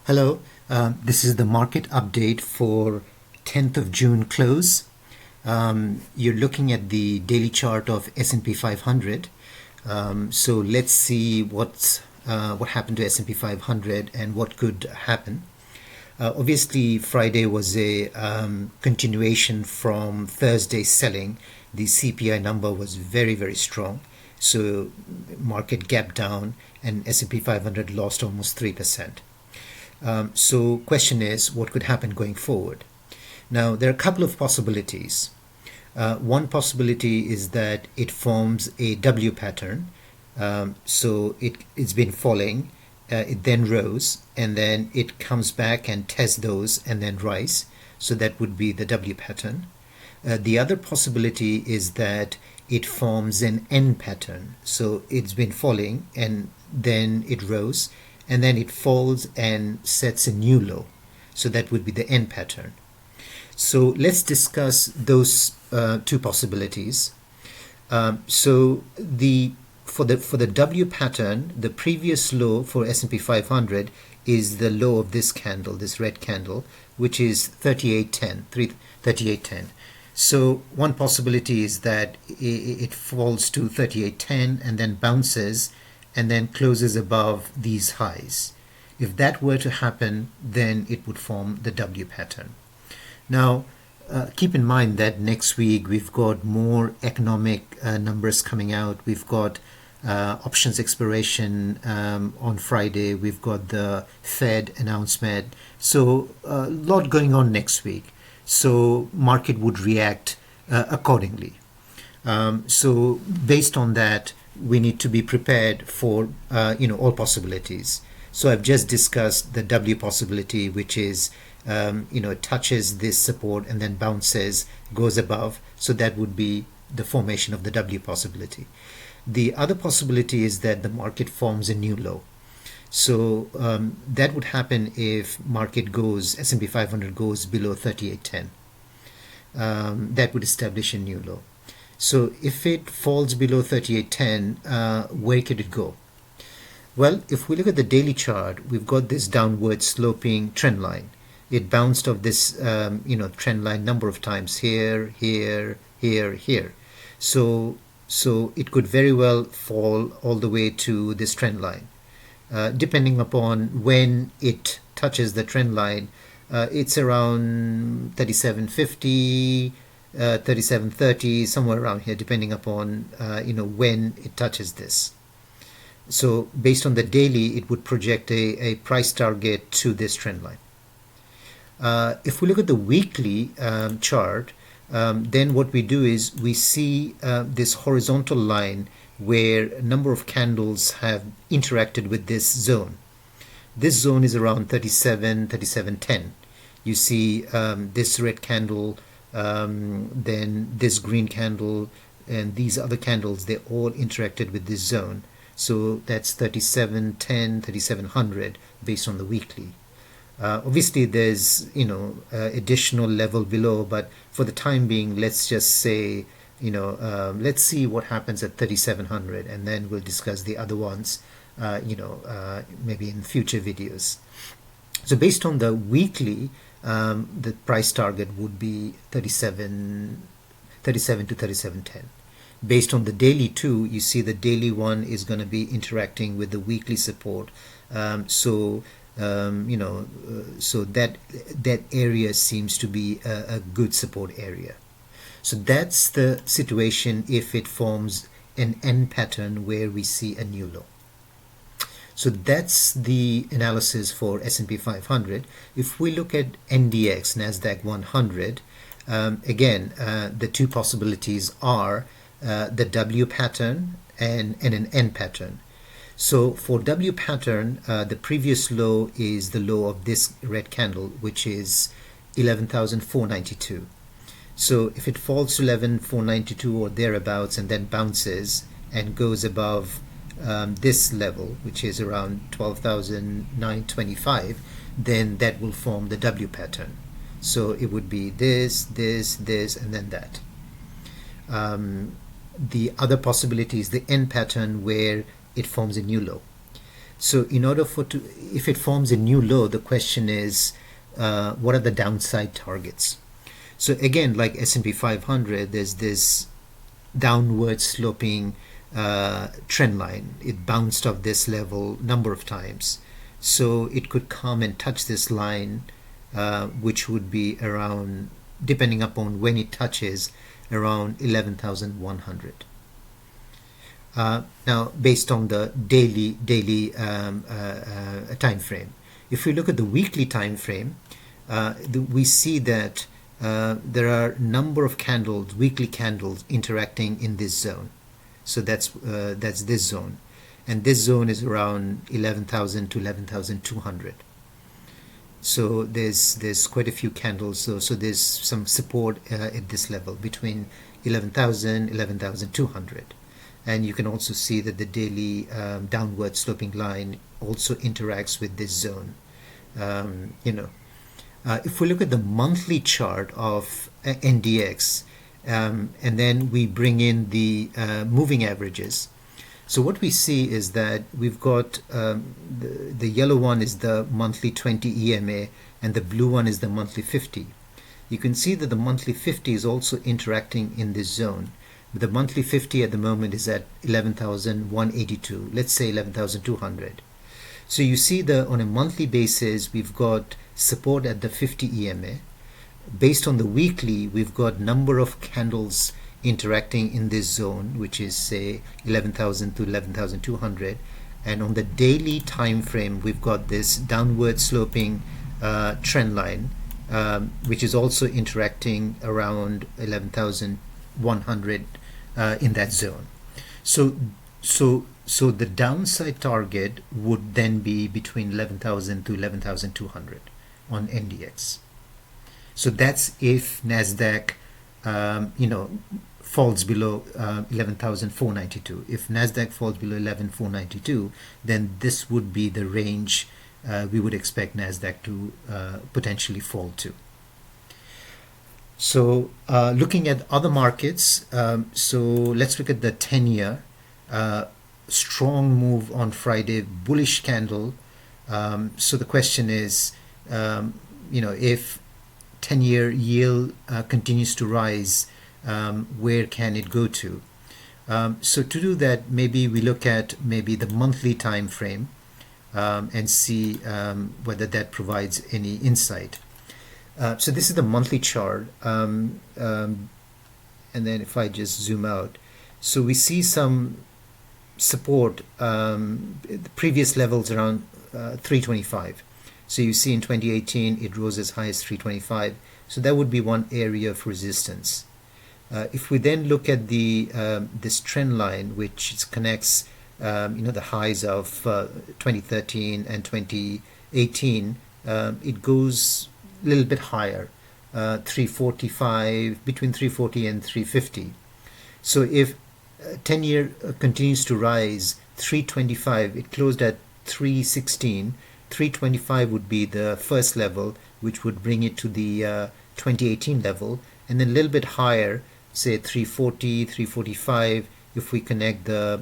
Hello, this is the market update for 10th of June close. You're looking at the daily chart of S&P 500. So let's see what happened to S&P 500 and what could happen. Obviously, Friday was a continuation from Thursday's selling. The CPI number was very, very strong. So market gapped down and S&P 500 lost almost 3%. So question is, what could happen going forward? Now, there are a couple of possibilities. One possibility is that it forms a W pattern. So it's been falling, it then rose, and then it comes back and tests those and then rise. So that would be the W pattern. The other possibility is that it forms an N pattern. So it's been falling and then it rose and then it falls and sets a new low. So that would be the N pattern. So let's discuss those two possibilities. For the W pattern, the previous low for S&P 500 is the low of this candle, this red candle, which is 3810. So one possibility is that it falls to 3810 and then bounces and then closes above these highs. If that were to happen, then it would form the W pattern. Now, keep in mind that next week we've got more economic numbers coming out. We've got options expiration on Friday. We've got the Fed announcement. So a lot going on next week. So market would react accordingly. So based on that, we need to be prepared for all possibilities. So I've just discussed the W possibility, which is it touches this support and then bounces, goes above. So that would be the formation of the W possibility. The other possibility is that the market forms a new low. So that would happen if market goes, S&P 500 goes below 3810. That would establish a new low. So if it falls below 3810, where could it go? Well, if we look at the daily chart, we've got this downward sloping trend line. It bounced off this trend line number of times here, here, here, here. So it could very well fall all the way to this trend line. Depending upon when it touches the trend line, it's around 3750, 3730, somewhere around here, depending upon when it touches this. So based on the daily, it would project a price target to this trend line. If we look at the weekly chart, then what we do is we see this horizontal line where a number of candles have interacted with this zone. This zone is around 3710. You see this red candle, then this green candle, and these other candles, they all interacted with this zone. So that's 3710, 3700 based on the weekly. Obviously, there's additional level below, but for the time being, let's just say let's see what happens at 3700, and then we'll discuss the other ones maybe in future videos. So based on the weekly, the price target would be 37 to 3710. Based on the daily too, you see the daily one is going to be interacting with the weekly support. So that area seems to be a good support area. So that's the situation if it forms an N pattern where we see a new low. So that's the analysis for S&P 500. If we look at NDX, NASDAQ 100, again, the two possibilities are the W pattern and an N pattern. So for W pattern, the previous low is the low of this red candle, which is 11,492. So if it falls to 11,492 or thereabouts and then bounces and goes above this level, which is around 12,925, then that will form the W pattern. So it would be this, this, this, and then that. The other possibility is the N pattern where it forms a new low. So in order if it forms a new low, the question is, what are the downside targets? So again, like S&P 500, there's this downward sloping trend line. It bounced off this level number of times. So it could come and touch this line, which would be around, depending upon when it touches, around 11,100. Now, based on the daily time frame, if we look at the weekly time frame, we see that there are a number of candles, weekly candles, interacting in this zone. So that's this zone, and this zone is around 11,000 to 11,200. So there's quite a few candles. So there's some support at this level between 11,000, 11,200. And you can also see that the daily downward sloping line also interacts with this zone. If we look at the monthly chart of NDX, and then we bring in the moving averages, so what we see is that we've got the yellow one is the monthly 20 EMA, and the blue one is the monthly 50. You can see that the monthly 50 is also interacting in this zone. The monthly 50 at the moment is at 11,182, let's say 11,200. So you see that on a monthly basis, we've got support at the 50 EMA. Based on the weekly, we've got number of candles interacting in this zone, which is say 11,000 to 11,200. And on the daily time frame, we've got this downward sloping trend line, which is also interacting around 11,100 in that zone. So the downside target would then be between 11,000 to 11,200 on NDX. So that's if Nasdaq, falls below 11,492. If Nasdaq falls below 11,492, then this would be the range we would expect Nasdaq to potentially fall to. So looking at other markets, so let's look at the 10-year. Strong move on Friday, bullish candle. So the question is, if 10-year yield continues to rise, where can it go to? So to do that, maybe we look at the monthly time frame and see whether that provides any insight. So this is the monthly chart, and then if I just zoom out, so we see some support, the previous levels around 325. So you see in 2018 it rose as high as 325. So that would be one area of resistance. If we then look at the this trend line, which connects the highs of 2013 and 2018, it goes a little bit higher, 345, between 340 and 350. So if 10-year continues to rise, 325, it closed at 316. 325 would be the first level, which would bring it to the 2018 level, and then a little bit higher, say 340, 345, if we connect the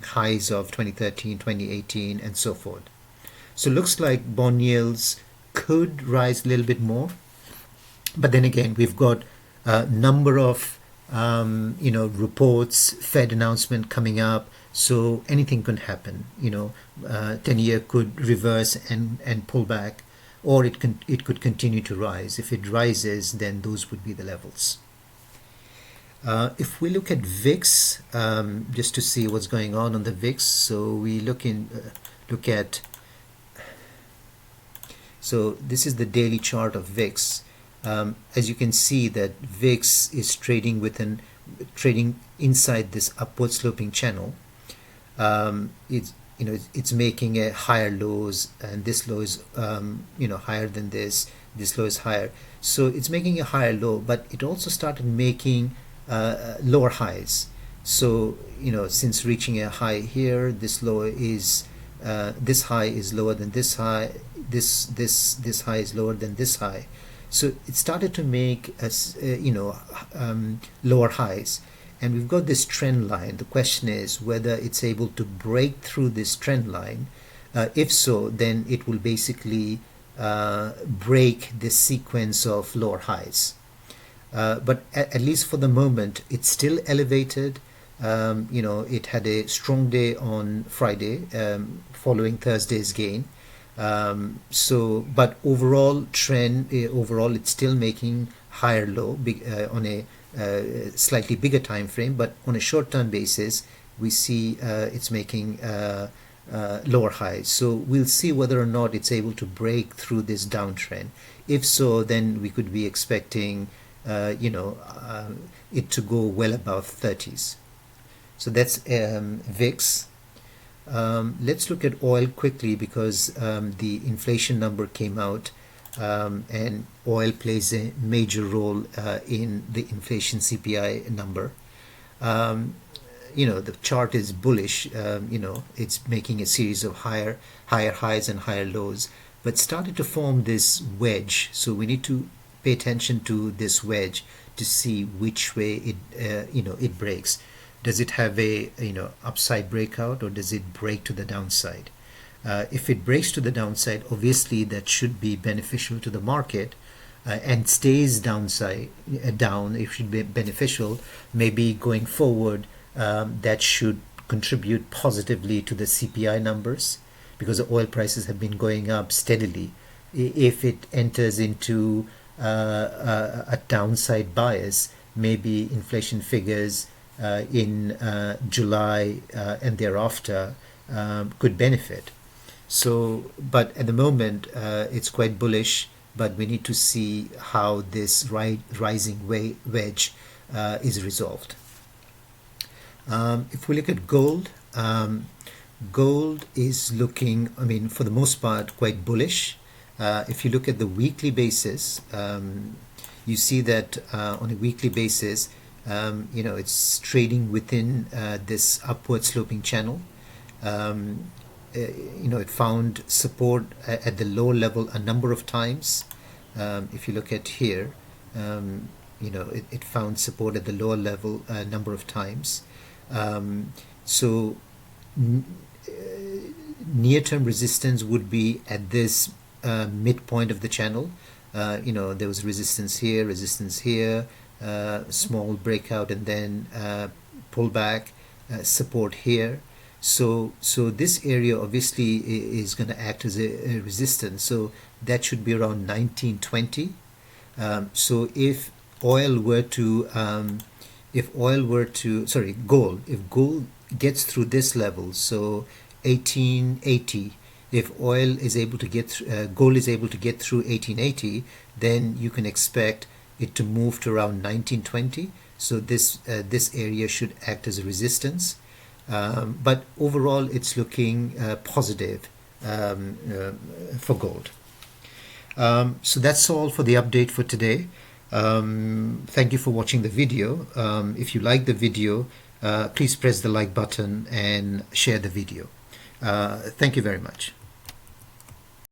highs of 2013, 2018, and so forth. So looks like bond yields could rise a little bit more, but then again, we've got a number of reports, Fed announcement coming up, so anything could happen. 10-year could reverse and pull back, or it could continue to rise. If it rises, then those would be the levels. If we look at VIX, just to see what's going on the VIX, so we look at. So this is the daily chart of VIX. As you can see that VIX is trading inside this upward sloping channel. It's making a higher lows, and this low is higher than this low is higher, so it's making a higher low, but it also started making lower highs. So since reaching a high here, this low is this high is lower than this high, this high is lower than this high. So it started to make lower highs, and we've got this trend line. The question is whether it's able to break through this trend line. If so, then it will basically break this sequence of lower highs. But at least for the moment, it's still elevated. It had a strong day on Friday, following Thursday's gain. But overall trend, overall it's still making higher low on a slightly bigger time frame, but on a short-term basis, we see it's making lower highs. So we'll see whether or not it's able to break through this downtrend. If so, then we could be expecting it to go well above 30s. So that's VIX. Let's look at oil quickly because the inflation number came out, and oil plays a major role in the inflation CPI number. The chart is bullish. It's making a series of higher highs and higher lows, but started to form this wedge. So we need to pay attention to this wedge to see which way it breaks. Does it have a upside breakout, or does it break to the downside? If it breaks to the downside, obviously that should be beneficial to the market, and stays down, it should be beneficial. Maybe going forward, that should contribute positively to the CPI numbers, because the oil prices have been going up steadily. If it enters into a downside bias, maybe inflation figures in July and thereafter could benefit. So, but at the moment, it's quite bullish, but we need to see how this rising wedge is resolved. If we look at gold, gold is looking, for the most part, quite bullish. If you look at the weekly basis, you see that on a weekly basis, it's trading within this upward sloping channel. It found support at the lower level a number of times. If you look at here, it found support at the lower level a number of times. So near-term resistance would be at this midpoint of the channel. There was resistance here, small breakout, and then pullback, support here. So this area obviously is going to act as a resistance. So that should be around 1920. So if gold gets through this level, so 1880, if gold is able to get through 1880, then you can expect it to move to around 1920. So this area should act as a resistance. But overall, it's looking positive for gold. So that's all for the update for today. Thank you for watching the video. If you like the video, please press the like button and share the video. Thank you very much.